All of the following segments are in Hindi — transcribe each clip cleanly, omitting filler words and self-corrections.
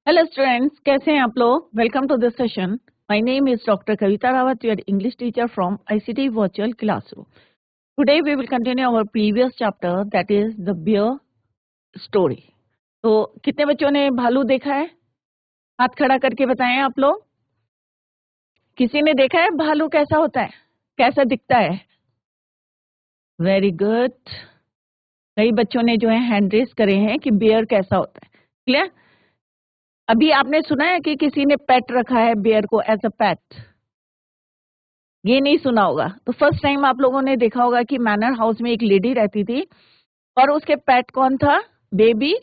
हेलो स्टूडेंट्स, कैसे हैं आप लोग। Welcome to this session. My name is doctor Kavita Rawat, your English teacher from ICT virtual classroom. Today we will continue our previous chapter, that is the bear story. तो कितने बच्चों ने भालू देखा है? हाथ खड़ा करके बताएं आप लोग। किसी ने देखा है भालू कैसा होता है, कैसा दिखता है? Very good. कई बच्चों ने जो है हैंड रेस करे हैं कि बियर कैसा होता है। क्लियर? अभी आपने सुना है कि किसी ने पेट रखा है बियर को एज अ पेट? ये नहीं सुना होगा। तो फर्स्ट टाइम आप लोगों ने देखा होगा कि मैनर हाउस में एक लेडी रहती थी और उसके पेट कौन था? बेबी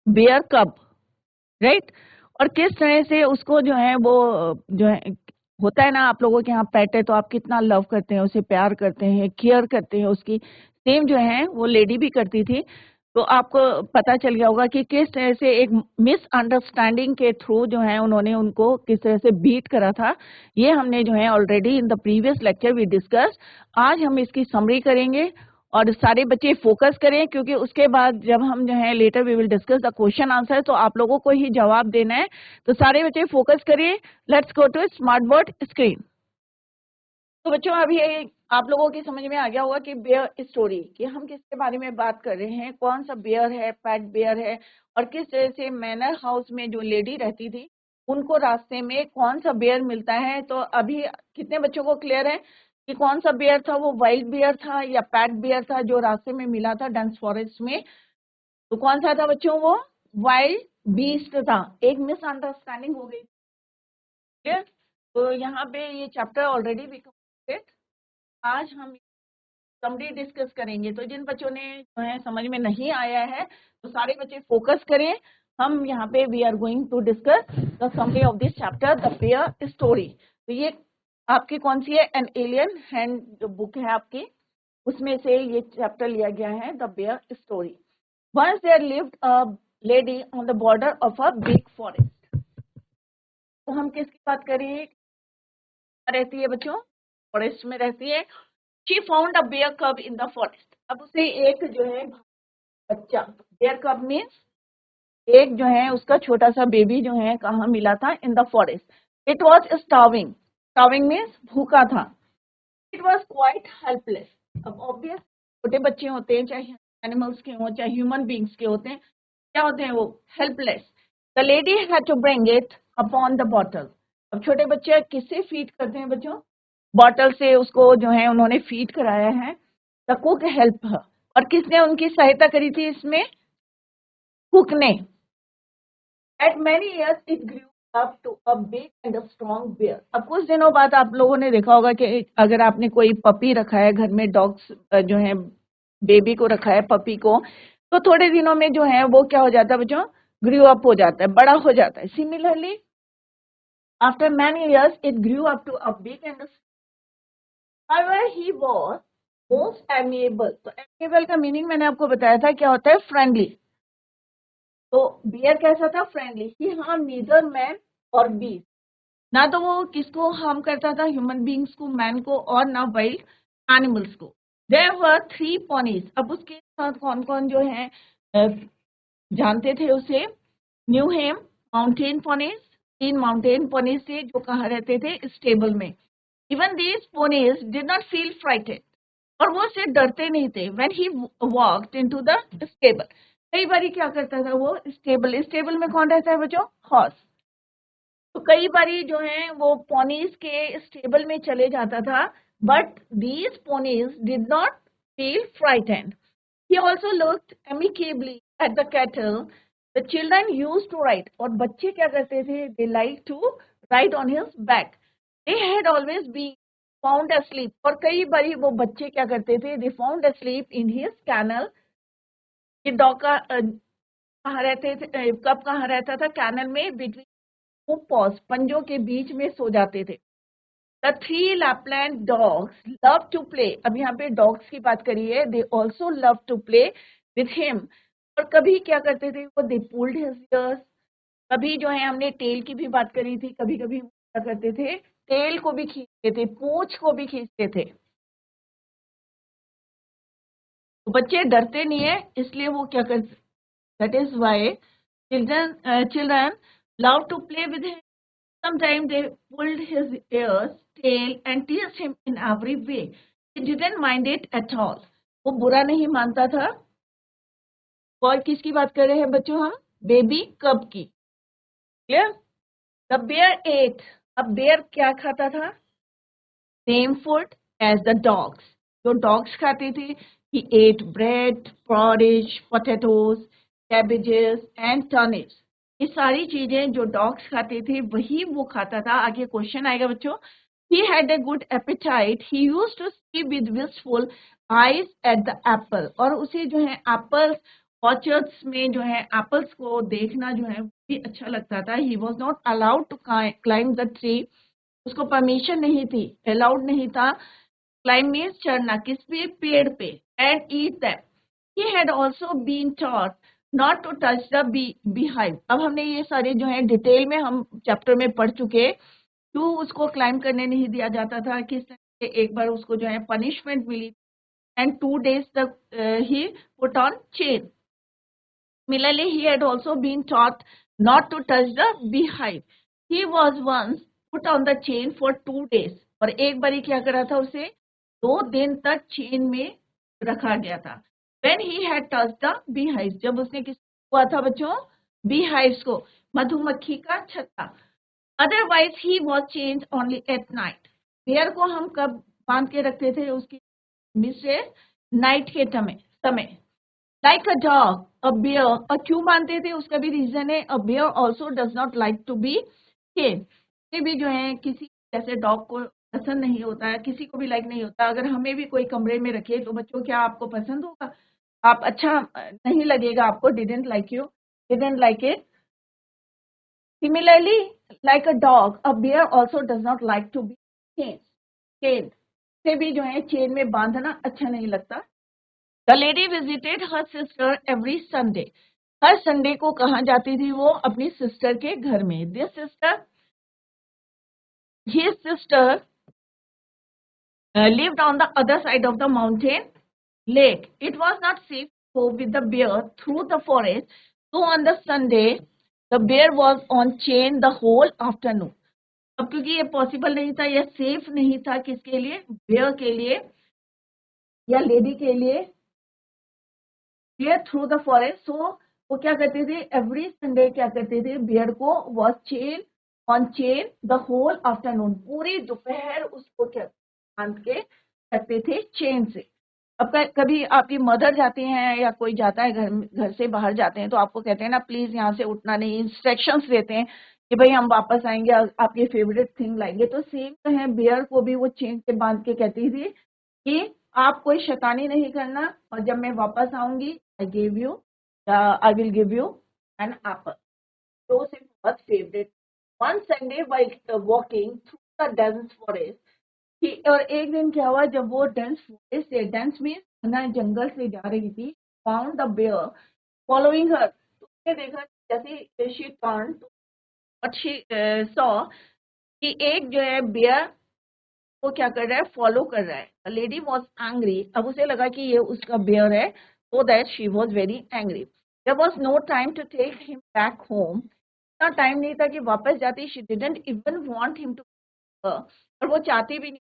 बियर कब, राइट। और किस तरह से उसको जो है वो जो है होता है ना, आप लोगों के यहाँ पेट है तो आप कितना लव करते हैं, उसे प्यार करते हैं, केयर करते हैं उसकी। सेम जो है वो लेडी भी करती थी। तो आपको पता चल गया होगा कि किस तरह से एक मिसअंडरस्टैंडिंग के थ्रू जो है उन्होंने उनको किस तरह से बीट करा था। ये हमने जो है already in the previous lecture we discuss. आज हम इसकी समरी करेंगे और सारे बच्चे फोकस करें, क्योंकि उसके बाद जब हम जो है later we will discuss the question answer, तो आप लोगों को ही जवाब देना है। तो सारे बच्चे फोकस करिए। Let's go to smart board screen. तो बच्चों अभी आप लोगों की समझ में आ गया होगा कि बेयर स्टोरी, कि हम किसके बारे में बात कर रहे हैं, कौन सा बेयर है, पेट बेयर है, और किस तरह से मैनर हाउस में जो लेडी रहती थी उनको रास्ते में कौन सा बेयर मिलता है। तो अभी कितने बच्चों को क्लियर है कि कौन सा बेयर था? वो वाइल्ड बेयर था या पेट बेयर था जो रास्ते में मिला था डेंस फॉरेस्ट में? तो कौन सा था बच्चों? वो वाइल्ड बीस्ट था। एक मिसअंडरस्टैंडिंग हो गई। क्लियर? तो यहाँ पे ये चैप्टर ऑलरेडी भी कंप्लीटेड। आज हम समरी डिस्कस करेंगे। तो जिन बच्चों ने जो है समझ में नहीं आया है तो सारे बच्चे फोकस करें। हम यहाँ पे we are going to discuss the summary of this chapter, the bear story. तो ये आपकी कौन सी है? एन एलियन हैंड जो बुक है आपकी, उसमें से ये चैप्टर लिया गया है, the bear story. Once there lived a lady on the border of a big forest. तो हम किसकी बात करें? रहती है बच्चों, फॉरेस्ट में रहती है। शी फाउंड अ बेयर कब इन द फॉरेस्ट। अब उसे एक जो है बच्चा, बेयर कब मीन्स एक जो है उसका छोटा सा बेबी जो है कहाँ मिला था? In the forest. It was starving. Starving means भूखा था। It was quite helpless. अब ऑब्वियस छोटे बच्चे होते हैं, चाहे एनिमल्स के हों चाहे ह्यूमन बींग्स के होते हैं, क्या होते हैं वो? Helpless. The lady had to bring it upon the bottle. अब छोटे बच्चे किससे फीड करते हैं बच्चों? बॉटल से उसको जो है उन्होंने फीड कराया है। The cook help her. और किसने उनकी सहायता करी थी इसमें? कुक ने। At many years it grew up to a big and a strong bear. अब कुछ दिनों बाद आप लोगों ने देखा होगा कि अगर आपने कोई पपी रखा है घर में, डॉग्स जो है बेबी को रखा है, पपी को, तो थोड़े दिनों में जो है वो क्या हो जाता है बच्चों? ग्रू अप हो जाता है, बड़ा हो जाता है। Similarly after many years it grew up to a big and however he was most amiable। तो एमिएबल का मीनिंग मैंने आपको बताया था क्या होता है? फ्रेंडली। तो बियर कैसा था? फ्रेंडली। ही हार्म नीदर मैन और बीस्ट। ना तो वो किसको हार्म करता था? ह्यूमन बींग्स को, मैन को, और ना वाइल्ड एनिमल्स को। There were 3 ponies। अब उसके साथ कौन कौन जो है जानते थे उसे? न्यू हेम माउंटेन पोनीज। 3 माउंटेन पोनीज थे जो कहाँ रहते थे? स्टेबल में। Even these ponies did not feel frightened. और वो से डरते नहीं थे। When he walked into the stable. कई बारी क्या करता था वो? स्टेबल, स्टेबल में कौन रहता है बच्चों? हॉर्स। तो कई बारी जो है वो पोनीज के स्टेबल में चले जाता था, but these ponies did not feel frightened. He also looked amicably at the cattle. The children used to ride। और बच्चे क्या करते थे? They liked to ride on his back. They had always been found asleep। और कई बारी वो बच्चे क्या करते थे? They found asleep in his kennel। कि डॉग का कहाँ रहते थे? कब कहाँ रहता था? कैनल में, बिटवीन टू पॉज, पंजों के बीच में सो जाते थे। The 3 Lapland dogs love to play। अब यहाँ पे डॉग्स की बात करी है। They also love to play with him। और कभी क्या करते थे वो? They pulled his ears। कभी जो है हमने टेल की भी बात करी थी, कभी कभी क्या करते थे? टेल को भी खींचते थे, पूंछ को भी खींचते थे। तो बच्चे डरते नहीं है, इसलिए वो क्या करते? That is why children loved to play with him. Sometimes they pulled his ears, tail and teased him in every way. He didn't mind it at all. वो बुरा नहीं मानता था। और किसकी बात कर रहे हैं बच्चों हम? बेबी कब की। क्लियर? The bear ate. अब बेयर क्या खाता था? Same food as the dogs. जो डॉग्स खाते थे, he ate bread, porridge, potatoes, cabbages and turnips. ये सारी चीजें जो डॉग्स खाते थे वही वो खाता था। आगे क्वेश्चन आएगा बच्चों। He had a good appetite. He used to see with wistful eyes at the apple. और उसे जो है एप्पल ऑर्चर्ड्स में जो है एप्पल्स को देखना जो है भी अच्छा लगता था। He was not allowed to climb the tree. उसको परमिशन नहीं थी, अलाउड नहीं था। क्लाइंब मीन्स चढ़ना, किस पे? पेड़ पे। And eat them. He had also been taught not to touch the beehive. अब हमने ये सारे जो है डिटेल में हम चैप्टर में पढ़ चुके। क्यों उसको क्लाइंब करने नहीं दिया जाता था, किस तरह से एक बार उसको जो है पनिशमेंट मिली। एंड 2 days तक ही put on chain. Similarly, he had also been taught not to touch the beehive. He was once put on the chain for 2 days. और एक बारी क्या करा था उसे? 2 दिन तक चेन में रखा गया था। When he had touched the beehives, जब उसने किस हुआ था बच्चों? Beehives को, मधुमक्खी का छत्ता। Otherwise, he was chained only at night. Bear को हम कब बांध के रखते थे? उसकी मिस्ट्रेस नाइट के समय। Like a dog, a bear. और क्यों मानते थे? उसका भी रीजन है। A bear also does not like to be cane. ये भी जो है किसी जैसे डॉग को पसंद नहीं होता है, किसी को भी लाइक नहीं होता। अगर हमें भी कोई कमरे में रखे तो बच्चों क्या आपको पसंद होगा? आप अच्छा नहीं लगेगा आपको। Didn't like you, didn't like it. Similarly, like a dog, a bear also does not like to be cane. से भी जो है चेन में बांधना अच्छा नहीं लगता। The lady visited her sister every Sunday. Her Sunday को कहाँ जाती थी वो? अपनी सिस्टर के घर में। His sister lived on the other side of the mountain lake. It was not safe to go with the bear through the forest. So on the Sunday, the bear was on chain the whole afternoon. अब क्योंकि ये पॉसिबल नहीं था, ये सेफ नहीं था, किसके लिए? बेयर के लिए या लेडी के लिए। Through the forest. सो वो क्या करते थे? एवरी संडे क्या करते थे? बियर को was chain on chain the whole afternoon. पूरी दोपहर उसको क्या बांध के रखते थे चेन से। अब कभी आपकी मदर जाती हैं या कोई जाता है घर से बाहर जाते हैं तो आपको कहते हैं ना प्लीज यहाँ से उठना नहीं, इंस्ट्रक्शंस देते हैं कि भाई हम वापस आएंगे, आपके फेवरेट थिंग लाएंगे। तो सेम तो है, बियर को भी वो चेन से बांध के कहती थी कि आप कोई शैतानी नहीं करना, और जब मैं वापस आऊंगी I will give you an apple. तो से बहुत favourite. One Sunday while walking through the dense forest. और एक दिन क्या हुआ, जब वो डेंस फॉरेस्ट से, डेंस में घना जंगल से जा रही थी, found the bear following her. तो उसने देखा जैसे she turn but she saw कि एक जो है बेयर वो क्या कर रहा है? फॉलो कर रहा है। Lady was angry. अब उसे लगा कि ये उसका बेयर है, so that she was very angry. There was no time to take him back home. इतना टाइम नहीं था कि वापस जाती। She didn't even want him to, और वो चाहती भी नहीं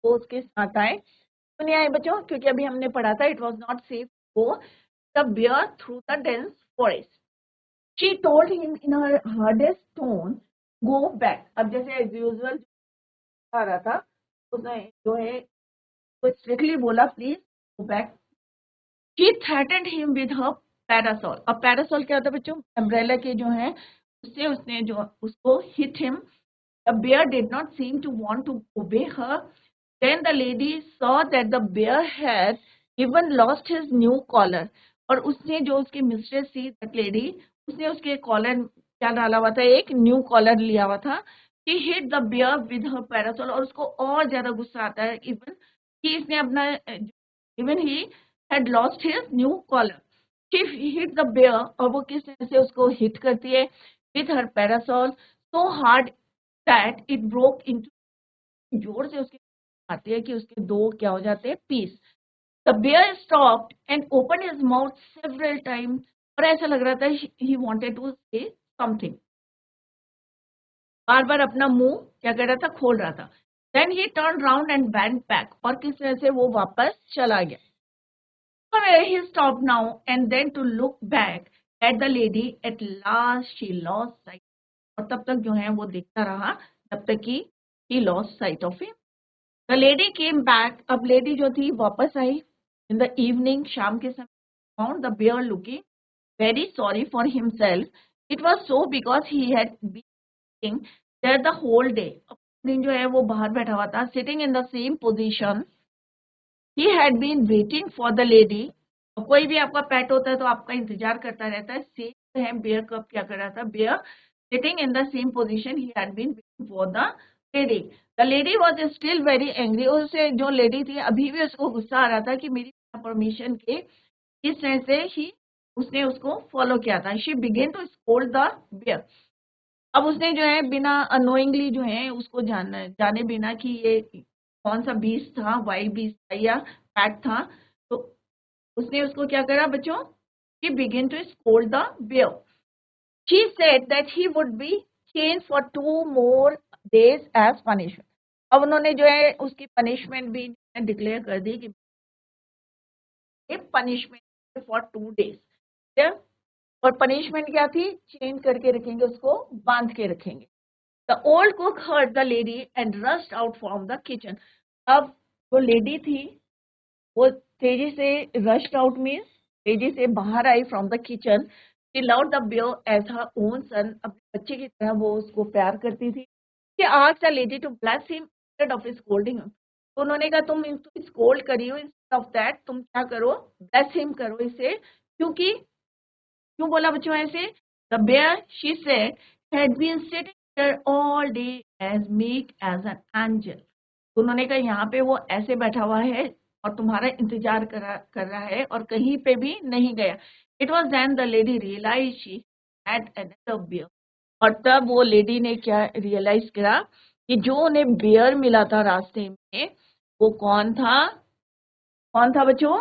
वो उसके साथ आए। सुनिए आए बच्चों, क्योंकि अभी हमने पढ़ा था it was not safe go the bear through the dense forest. She told him in her hardest tone go back. अब जैसे एज यूजुअल आ रहा था, उसने जो है तो स्ट्रिक्टली बोला please go back. She threatened him with her parasol. अब पैरासोल क्या होता है बच्चों? अम्ब्रेला के जो है उससे उसने जो उसको hit him. The bear did not seem to want to obey her. Then the lady saw that the bear had even lost his new collar. और उसने जो उसकी मिस्ट्रेस थी दैट लेडी, उसने उसके कॉलर क्या डाला हुआ था? एक न्यू कॉलर लिया हुआ था। He hit the bear with her parasol। और उसको और ज्यादा गुस्सा आता है इवन कि इसने अपना even he had lost his new collar। She hit the bear। और वो किस तरह से उसको हिट करती है? with her parasol so hard that it broke into, जोर से उसके आती है कि उसके दो क्या हो जाते हैं? Piece. The bear stopped and opened his mouth several times। और ऐसा लग रहा था he wanted to say something। बार बार अपना मुंह क्या कर रहा था, खोल रहा था। Then he turn round and went back, और किस तरह से वो वापस चला गया। He stopped now and then to look back at the lady. At last she lost sight. और तब तक जो है वो देखता रहा तब तक कि he lost sight of him. The lady came back. अब लेडी जो थी वापस आई in the evening, शाम के समय. Found the bear looking very sorry for himself. It was so because he had been sitting there the whole day. दिन जो है वो बाहर बैठा हुआ था, sitting in the same position. He had been waiting for the lady. कोई भी आपका पेट होता है तो आपका इंतजार करता रहता है. सेम है बेयर कब क्या कर रहा था, bear sitting in the same position, he had been waiting for the lady. The lady was still very angry. उससे जो लेडी थी अभी भी उसको गुस्सा आ रहा था कि मेरी परमिशन के इस तरह से ही उसने उसको फॉलो किया था. She began to scold the bear. अब उसने जो है बिना अनोइंगली जो है उसको जाने बिना कि ये कौन सा बीस्ट था, वाइल्ड बीस्ट था या पैट था, तो उसने उसको क्या करा बच्चों, he began to scold the bear. She said that he would be chained for 2 more days as punishment. अब उन्होंने जो है उसकी पनिशमेंट भी डिक्लेयर कर दी कि पनिशमेंट फॉर 2 days. और पनिशमेंट क्या थी, चेन करके रखेंगे, उसको बांध के रखेंगे. The old cook heard the lady and rushed out from the kitchen. अब वो लेडी थी वो तेजी से rushed out means तेजी से बाहर आई from the kitchen. She loved the bear as her own son. अपने बच्चे की तरह वो उसको प्यार करती थी. She asked the lady to bless him instead of scolding him. तो उन्होंने कहा तुम इसको स्कोल्ड करियो, instead of that तुम क्या करो, bless him करो इसे. क्योंकि क्यों बोला बच्चों ऐसे? The bear, she said, had been sitting there all day as meek as an angel. तो उन्होंने कहा यहाँ पे वो ऐसे बैठा हुआ है और तुम्हारा इंतजार कर रहा है और कहीं पे भी नहीं गया. It was then the lady realized she had another bear. और तब वो लेडी ने क्या रियलाइज करा कि जो उन्हें बेयर मिला था रास्ते में वो कौन था बच्चों?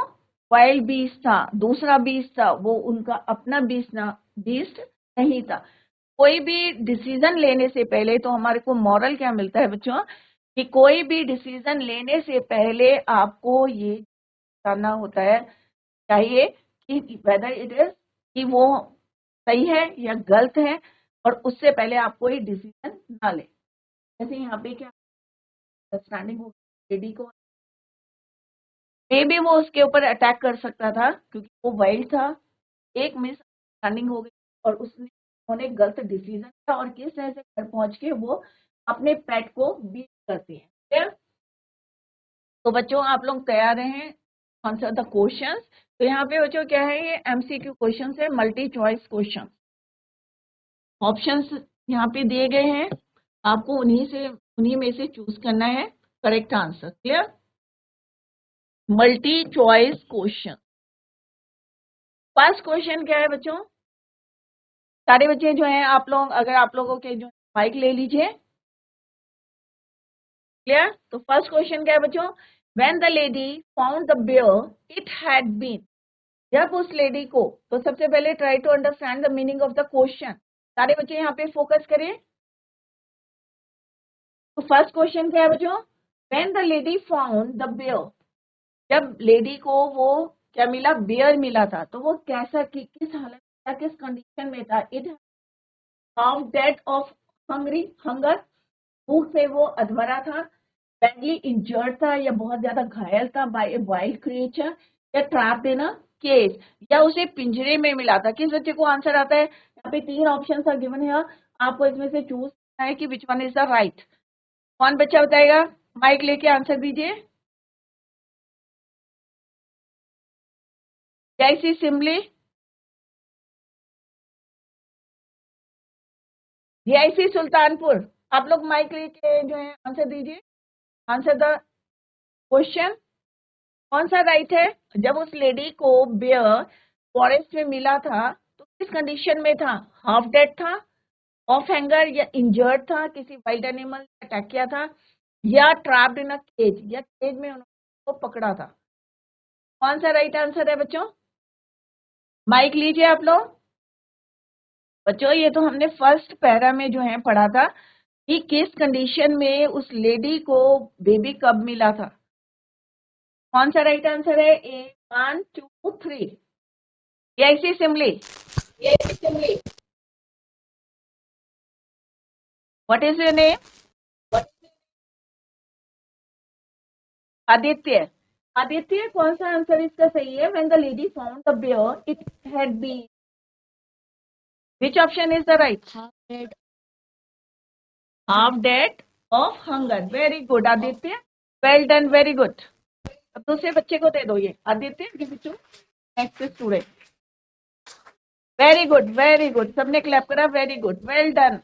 वाइल्ड बीस्ट था, दूसरा बीस्ट था. वो उनका अपना बीस्ट नहीं था. कोई भी डिसीजन लेने से पहले तो हमारे को मॉरल क्या मिलता है बच्चों, कि कोई भी डिसीजन लेने से पहले आपको ये जानना होता है चाहिए कि वेदर इट इज कि वो सही है या गलत है, और उससे पहले आप कोई डिसीजन ना ले. जैसे यहाँ पे क्या अंडरस्टैंडिंग हो लेडी को, मे भी वो उसके ऊपर अटैक कर सकता था क्योंकि वो वाइल्ड था. एक मिसअंडरस्टैंडिंग हो गई और उन्होंने गलत डिसीजन लिया और किस तरह से घर पहुंच के वो अपने पेट को बीट करती है. तो बच्चों आप लोग तैयार हैं आंसर द क्वेश्चंस. तो यहाँ पे बच्चों क्या है, ये एमसीक्यू क्वेश्चंस है, मल्टी चॉइस क्वेश्चन. ऑप्शंस यहाँ पे दिए गए हैं, आपको उन्हीं में से चूज करना है correct answer. Clear? Multi choice question. First question क्या है बच्चों? सारे बच्चे जो हैं आप लोग, अगर आप लोगों के जो माइक ले लीजिए. क्लियर? तो फर्स्ट क्वेश्चन क्या है बच्चों? When the lady found the bear it had been. जब उस लेडी को, तो सबसे पहले try to understand the meaning of the question. सारे बच्चे यहाँ पे फोकस करें. तो फर्स्ट क्वेश्चन क्या है बच्चों? When the lady found the bear, जब लेडी को वो क्या मिला, बेयर मिला था, तो वो कैसा किस हालत में, किस कंडीशन में था? It half dead of hunger, भूख से वो अधमरा था. बैडली इंजर्ड था या बहुत ज्यादा घायल था बाय ए वाइल्ड क्रिएचर, या ट्रैप्ड इन अ केज, या उसे पिंजरे में मिला था. किस बच्चे को आंसर आता है? यहाँ पे 3 ऑप्शन आर गिवन है, आपको इसमें से चूज करना है कि विच वन इज द राइट. कौन बच्चा बताएगा? माइक लेके आंसर दीजिए. जैसी सिमली, जीआईसी सुल्तानपुर. आप लोग माइक लेके जो है आंसर दीजिए. Answer the question. कौन सा राइट है? जब उस लेडी को बेयर फॉरेस्ट में मिला था तो किस कंडीशन में था? हाफ डेड था, ऑफ हैंगर या इंजर्ड था, किसी वाइल्ड एनिमल ने अटैक किया था, या ट्रैप्ड इन अ केज, या केज में उन्होंने पकड़ा था. कौन सा राइट आंसर है बच्चों? माइक लीजिए आप लोग. बच्चों ये तो हमने फर्स्ट पैरा में जो है पढ़ा था कि किस कंडीशन में उस लेडी को बेबी कब मिला था। कौन सा राइट आंसर है? ए 1 2 3। ऐसी simile, what is your name? Aditya. Aditya, कौन सा आंसर इसका सही है? When the lady found the bear it had been, which option is the right? Half dead of hunger. Very good Aditya, well done, very good. अब दूसरे बच्चे को दे दो ये। Aditya, give it to next student. Very good, सबने क्लैप करा। Very good, well done.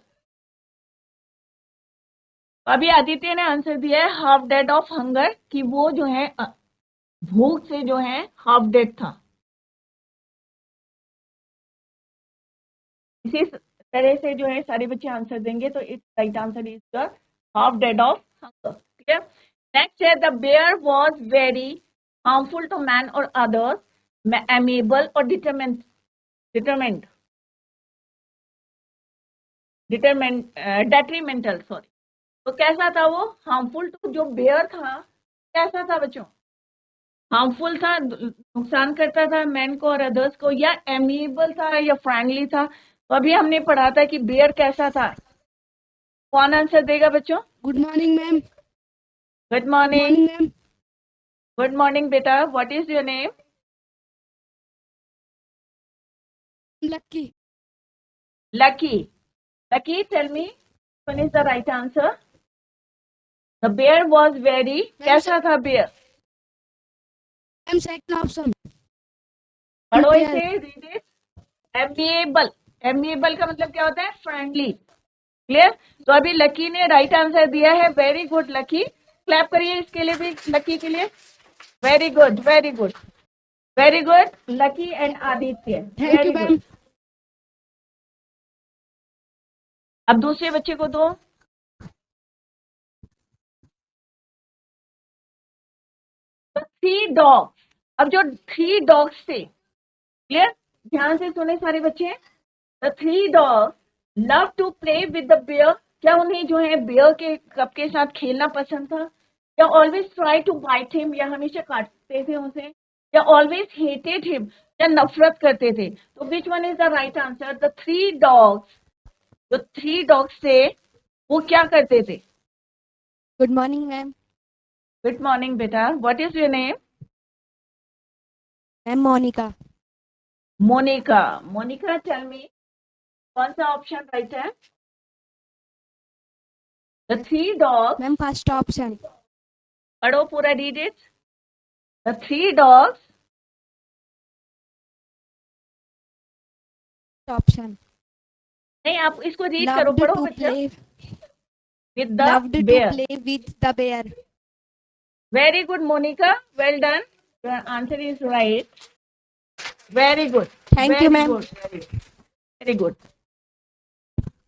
अभी आदित्य ने आंसर दिया है हाफ डेड ऑफ हंगर, कि वो जो है भूख से जो है हाफ डेड था। इसी तरह से जो है सारे बच्चे आंसर देंगे, तो it's right answer is the half dead of hunger. Clear? Next है the bear was very harmful to man और अदर्स, एमेबल और डिटरमेंट डेट्रीमेंटल, सॉरी। तो कैसा था वो? हार्मफुल टू, जो बेयर था कैसा था बच्चों? हार्मफुल था, नुकसान करता था मैन को और अदर्स को, या एमिएबल था या फ्रेंडली था? तो अभी हमने पढ़ा था कि बेयर कैसा था। कौन आंसर देगा बच्चों? Good morning ma'am. Good morning. Ma'am. Good morning बेटा, what is your name? Lucky. Lucky. Lucky, tell me one is the right answer. The bear was very, कैसा था बेयर? Ma'am second option. पढ़ो इसे, रीड इट। एमिएबल। एमिएबल का मतलब क्या होता है? फ्रेंडली। क्लियर? तो अभी लकी ने राइट आंसर दिया है। वेरी गुड लकी, क्लैप करिए इसके लिए भी, लकी के लिए। Very good, very good, very good lucky and Aditya, thank you very good. Ma'am. अब दूसरे बच्चे को दो। Three dogs. अब जो थ्री डॉग्स थे, क्लियर, ध्यान से सुने सारे बच्चे। The three dogs love to play with the bear. क्या उन्हें जो है बेयर के कप के साथ खेलना पसंद था? या always try to bite him, या हमेशा काटते थे उसे? या ऑलवेज हेटेड हिम, या नफरत करते थे? तो which one is the right answer? The three dogs, जो थ्री डॉग्स थे वो क्या करते थे? Good morning ma'am. Good morning बेटा, what is your name? Ma'am Monika. Monika. Monika, tell me कौन सा ऑप्शन राइट है? The three dogs, ma'am first option. पढ़ो पूरा, read it. The three dogs, option. नहीं आप इसको रीड करो, लव्ड पढ़ो टू बच्चा। Play with the loved to bear. Play with the bear. Very good Monika, well done, your answer is right. Very good, thank you very ma'am. Good, very good.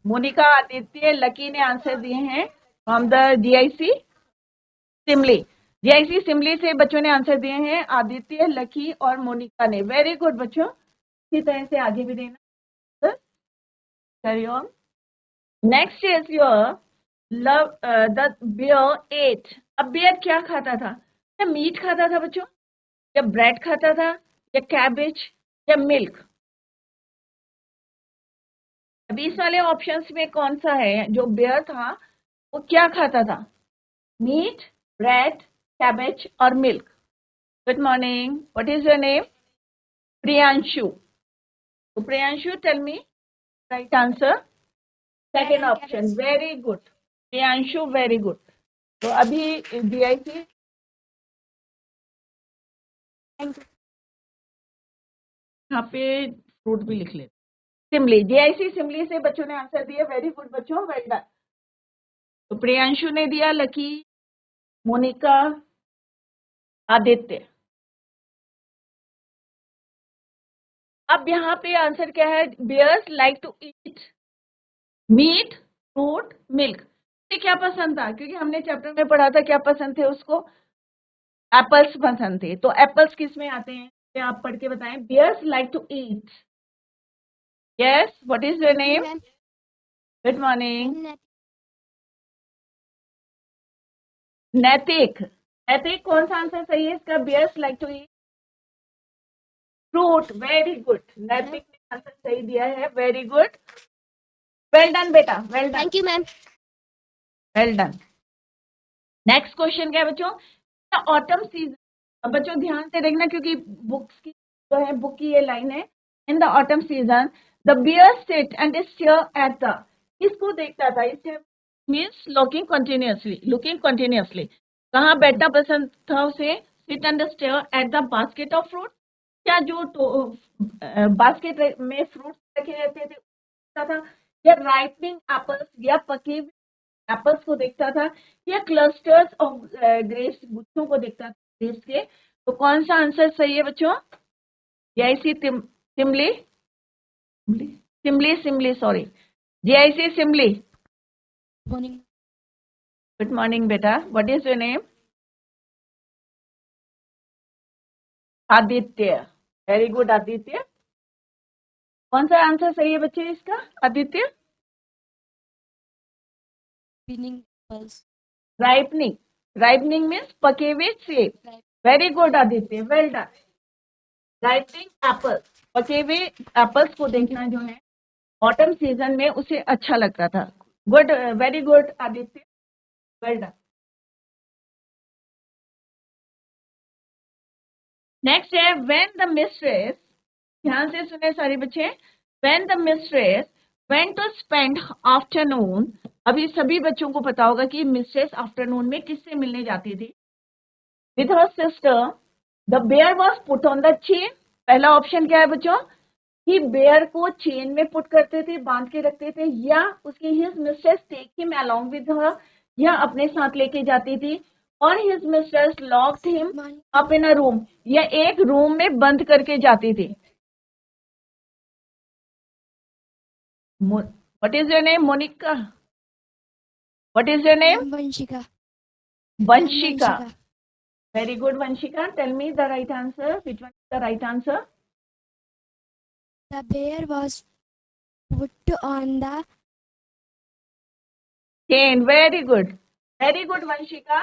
Monika, Aditya, Lucky ने आंसर दिए हैं from the GIC Simli. GIC Simli से बच्चों ने आंसर दिए हैं, आदित्य, लकी और मोनिका ने। वेरी गुड बच्चों, इसी तरह से आगे भी देना। Carry on. Next is your love the bear ate. अब बियर क्या खाता था? क्या मीट खाता था बच्चों, या ब्रेड खाता था, या कैबेज, या मिल्क? अभी इस वाले ऑप्शंस में कौन सा है जो बियर था वो क्या खाता था? मीट, ब्रेड, कैबेज और milk? Good morning, what is your name? Priyanshu. तो Priyanshu, tell me right answer. Second option, very good Priyanshu, very good. तो अभी जीआईसी, यहाँ पे फ्रूट भी लिख ले। सिमली, जीआईसी सिमली से बच्चों ने आंसर दिया। वेरी गुड बच्चों, वेल डन। तो प्रियांशु ने दिया, लकी, मोनिका, आदित्य। अब यहाँ पे आंसर क्या है? Bears like to eat meat, fruit, milk. क्या पसंद था? क्योंकि हमने चैप्टर में पढ़ा था क्या पसंद थे उसको, एप्पल्स पसंद थे। तो एप्पल्स किस में आते हैं? ये आप पढ़ के बताएं। Bears like to eat. Yes, what is your name? Good morning. Naitik, Naitik कौन सा आंसर सही है इसका? Bears like to eat fruit, very good, Naitik ने आंसर सही दिया है, वेरी गुड, वेल डन बेटा, well done, Thank you, ma'am. Well done. Next question क्या है बच्चों? ऑटम सीजन, अब बच्चों ध्यान से देखना क्योंकि बुक्स की जो है, बुक की ये लाइन है, in the autumn season the bear sit and stare at the, किसको देखता था? स्टेयर मीन्स लुकिंग कंटिन्यूअसली, कहाँ बैठना पसंद था उसे? Seat and stare at the basket of fruit, क्या जो बास्केट में फ्रूट रखे रहते थे था, या राइपनिंग एप्पल्स, या पके हुए एप्पल्स को देखता था, या क्लस्टर्स ऑफ ग्रेप्स, गुच्छों को देखता था ग्रेप्स के? तो कौन सा आंसर सही है बच्चों? GIC Simli Simli Simli sorry, GIC Simli. Morning. Good morning बेटा, what is your name? Aditya, very good Aditya. कौन सा आंसर सही है बच्चे इसका Aditya? Winning was ripening, ripening means पके हुए सेब, right. Very good Aditya, well done. Ripening apples, पके हुए एप्पल्स को देखना जो है ऑटम सीजन में उसे अच्छा लगता था। Good, very good Aditya, well done. Next है व्हेन द मिस्ट्रेस, ध्यान से सुने सारे बच्चे, when the mistress went to spend afternoon, अभी सभी बच्चों को पता होगा कि मिस्ट्रेस आफ्टरनून में किससे मिलने जाती थी? With her sister, the bear was put on the chain. पहला ऑप्शन क्या है बच्चों? कि बेयर को चेन में पुट करते थे, बांध के रखते थे, या उसकी his mistress take him along with her, या अपने साथ लेके जाती थी, और his mistress locked him Morning. Up in a room, या एक रूम में बंद करके जाती थी। What is your name? Monika, what is your name? Ma'am Vanshika. Vanshika, very good Vanshika, tell me the right answer, which one is the right answer? The bear was put on the chain, very good Vanshika,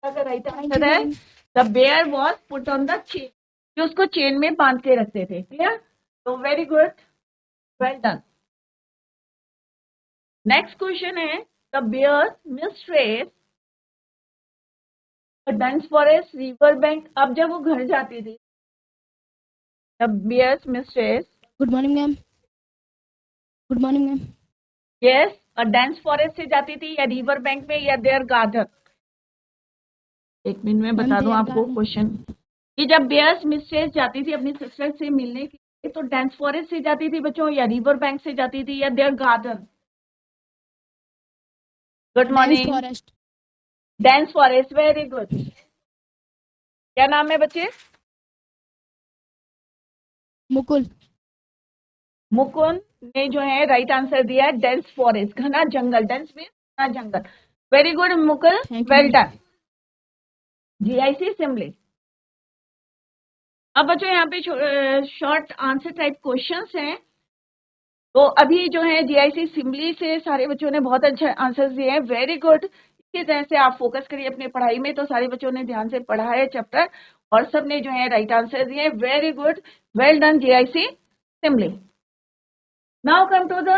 right Thank answer you, है ma'am. The bear was put on the chain, जो उसको चेन में बांध के रखते थे। क्लियर? तो very good, well done. Next question है the bear mistress dense forest river bank, अब जब वो घर जाती थी, the bear mistress, Good morning, ma'am. Good morning, ma'am. Yes, और डेंस फॉरेस्ट से जाती थी, या रिवर बैंक में, या देयर गार्डन? एक मिनट में बता Ma'am, दूं their आपको garden. क्वेश्चन, कि जब बेयर्स मिस्ट्रेस जाती थी अपनी सिस्टर से मिलने के लिए, तो डेंस फॉरेस्ट से जाती थी बच्चों, या रिवर बैंक से जाती थी, या there garden? Good Dense morning. forest. Dense forest, very good. क्या नाम है बच्चे? Mukul. मुकुंद ने जो है राइट आंसर दिया है डेंस फॉरेस्ट, घना जंगल, डेंस मीन्स घना जंगल, very good Mukul, Thank you, well ma'am. Done, GIC Simli. अब बच्चों यहाँ पे शॉर्ट आंसर टाइप क्वेश्चंस हैं, तो अभी जो है जीआईसी सिमली से सारे बच्चों ने बहुत अच्छे आंसर्स दिए हैं, वेरी गुड। इसी तरह से आप फोकस करिए अपनी पढ़ाई में, तो सारे बच्चों ने ध्यान से पढ़ा है चैप्टर, और सब ने जो है राइट आंसर दिए, very good, well done GIC Simli. Now come to the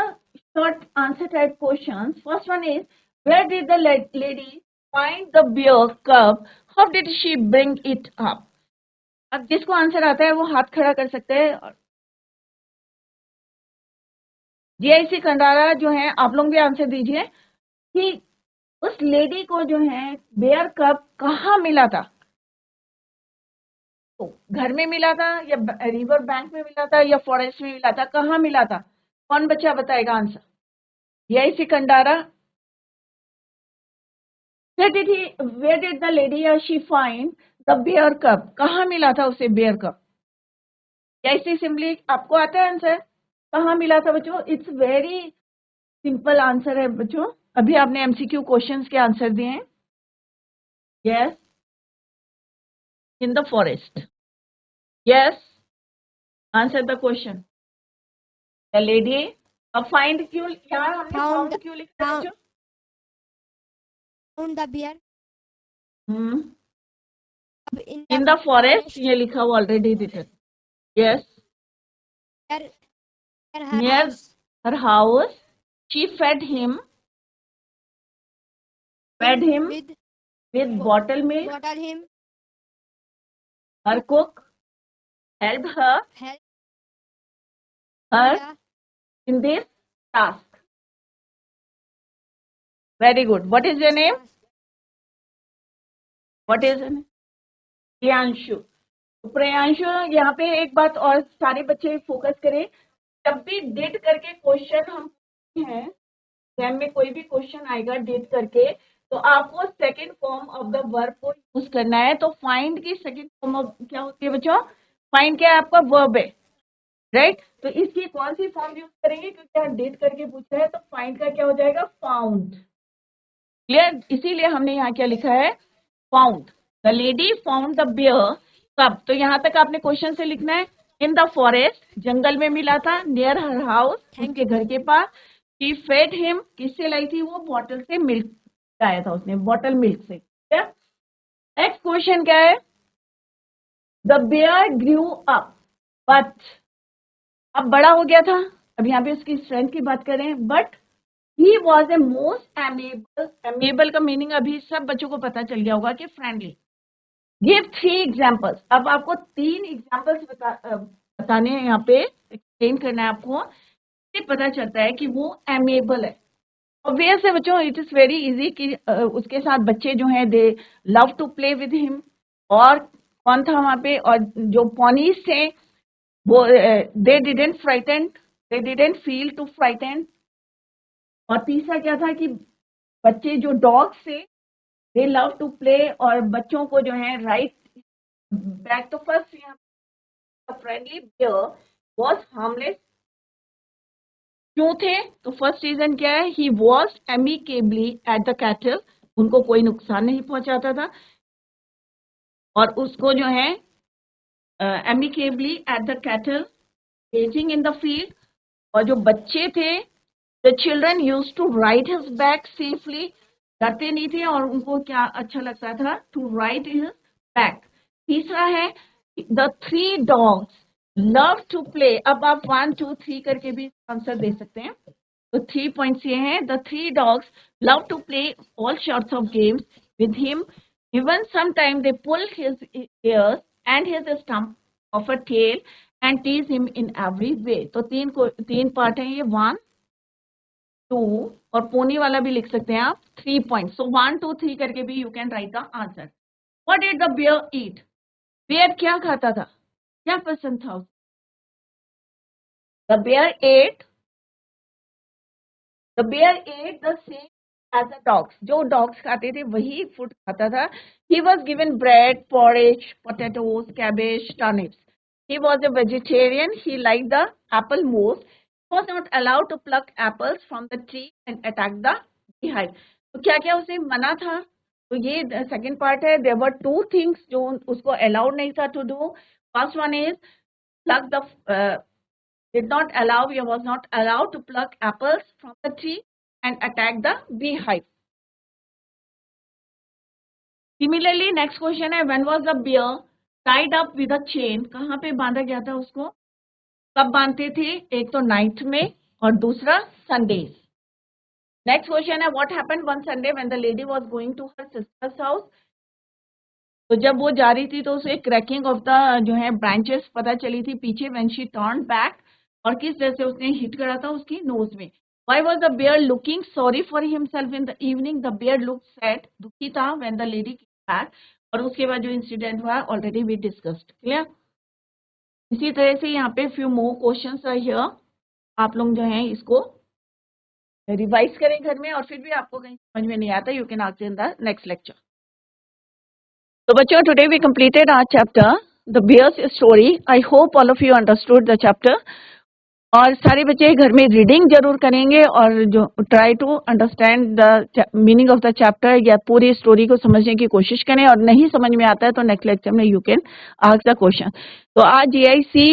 short answer type questions. First one is, where did the lady find the beer cup? How did she bring it up? अब जिसको आंसर आता है वो हाथ खड़ा कर सकते हैं। जीआईसी खंडारा जो है, आप लोग भी आंसर दीजिए कि उस लेडी को जो है बेयर कप कहाँ मिला था? तो घर में मिला था, या रिवर बैंक में मिला था, या फॉरेस्ट में मिला था, कहाँ मिला था? कौन बच्चा बताएगा answer? GIC Khandara, where did the lady or she find the beer cup? कहाँ मिला था उसे बेयर कप? ऐसी सिंपली आपको आता है आंसर? कहाँ मिला था बच्चों? इट्स वेरी सिंपल आंसर है बच्चों, अभी आपने एमसीक्यू क्वेश्चंस के आंसर दिए हैं। Yes, in the forest, yes, answer the question. The lady, अब फाइंड क्यों, यहाँ हमने फाउंड क्यों लिखा है बच्चों? Found the bear. अब इन द फॉरेस्ट, ये लिखा हुआ already written. Yes. Near her house, she fed him with bottle milk. Her cook helped her in this task. Very good. What is your name? What is your name? Priyanshu. Priyanshu, यहाँ पे एक बात और सारे बच्चे फोकस करें. जब भी डिड करके क्वेश्चन हम हैं, एग्जाम में कोई भी क्वेश्चन आएगा डिड करके, तो आपको second form of the verb को यूज करना है. तो फाइंड की सेकंड फॉर्म ऑफ क्या होती है बच्चों? फाइंड क्या है आपका? वर्ब है, राइट. तो इसकी कौन सी फॉर्म यूज करेंगे? क्योंकि यहाँ डिड करके पूछा है, तो फाइंड का क्या हो जाएगा? फाउंड. क्लियर? इसीलिए हमने यहाँ क्या लिखा है? Found. The lady found the bear. कब? तो यहाँ तक आपने क्वेश्चन से लिखना है. इन द फॉरेस्ट, जंगल में मिला था. नियर हर हाउस, उनके घर के पास. शी फेड हिम, किससे लाई थी वो? बॉटल से मिल्क लाया था उसने, बॉटल मिल्क से. नेक्स्ट क्वेश्चन क्या है? The bear grew up, but, अब बड़ा हो गया था. अब यहाँ पे उसकी स्ट्रेंथ की बात करें. But he was a most amiable. Amiable का मीनिंग अभी सब बच्चों को पता चल गया होगा कि फ्रेंडली. Give 3 examples. अब आपको 3 एग्जाम्पल्स बताने हैं, यहाँ पे एक्सप्लेन करना है आपको. इससे पता चलता है कि वो एमेबल है. ऑब्वियस है बच्चों, इट इज वेरी इजी कि उसके साथ बच्चे जो हैं they love to play with him. और कौन था वहां पे? और जो पॉनीज थे वो they didn't frighten, they didn't feel to frighten. और तीसरा क्या था कि बच्चे जो डॉग्स थे दे लव टू प्ले, और बच्चों को जो है राइट बैक. तो फर्स्ट यहाँ फ्रेंडली बियर वॉज हार्मलेस. क्यों थे? तो फर्स्ट रीजन क्या है? He was amicably at the cattle. उनको कोई नुकसान नहीं पहुंचाता था, और उसको जो है amicably at the cattle raising in the field. और जो बच्चे थे, the children use to ride his back safely. डरते नहीं थे, और उनको क्या अच्छा लगता था? To ride his back. तीसरा है the 3 dogs love to play. अब आप 1, 2, 3 करके भी आंसर दे सकते हैं. तो 3 पॉइंट्स ये हैं. The 3 dogs love to play all sorts of games with him. Even sometime they pull his ears and his stump of a tail and tease him in every way. तो 3 पार्ट है ये. 1, 2 और पोनी वाला भी लिख सकते हैं आप. 3 पॉइंट. सो 1, 2, 3 करके भी you can write the answer. What did the bear eat? Bear क्या खाता था? क्या पसंद था? The bear ate the same as the dogs. जो डॉग्स खाते थे वही फूड खाता था. He was given bread, porridge, potatoes, cabbage, turnips. He was a vegetarian. He liked the apple most. He was not allowed to pluck apples from the tree and attack the beehive. तो क्या क्या उसे मना था? तो ये सेकंड पार्ट है. There were 2 things जो उसको अलाउड नहीं था to do. First one is pluck the did not allow. He was not allowed to pluck apples from the tree and attack the beehive. Similarly, next question है when was the bear tied up with a chain? कहाँ पे बांधा गया था उसको? कब बांधते थे? एक तो नाइट में और दूसरा संडेज. नेक्स्ट क्वेश्चन है what happened one Sunday when the lady was going to her sister's house. तो जब वो जा रही थी तो उसे क्रैकिंग ऑफ द जो है ब्रांचेस पता चली थी पीछे. व्हेन शी टर्न बैक, और किस तरह से उसने हिट करा था उसकी नोज में. Why was the bear looking sorry for himself in the evening? The bear looked sad, दुखी था when the lady came back. और उसके बाद जो इंसिडेंट हुआ ऑलरेडी वी डिस्कस्ड. क्लियर? इसी तरह से यहाँ पे फ्यू मोर क्वेश्चंस है हियर. आप लोग जो हैं इसको रिवाइज करें घर में, और फिर भी आपको कहीं समझ में नहीं आता you can ask in the next lecture. तो बच्चों, today we completed our chapter the bear's story. I hope all of you understood the chapter. और सारे बच्चे घर में रीडिंग जरूर करेंगे, और जो try to understand the meaning of the chapter, या पूरी स्टोरी को समझने की कोशिश करें. और नहीं समझ में आता है तो नेक्स्ट लेक्चर में you can ask the question. तो आज GIC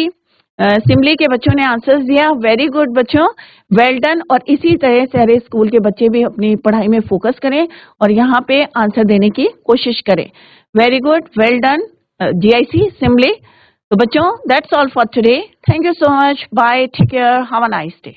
सिमली के बच्चों ने आंसर्स दिया, वेरी गुड बच्चों, वेल डन। और इसी तरह सारे स्कूल के बच्चे भी अपनी पढ़ाई में फोकस करें और यहाँ पे आंसर देने की कोशिश करें। Very good, well done GIC सिमली। तो बच्चों that's all for today, thank you so much, bye, take care, have a nice day.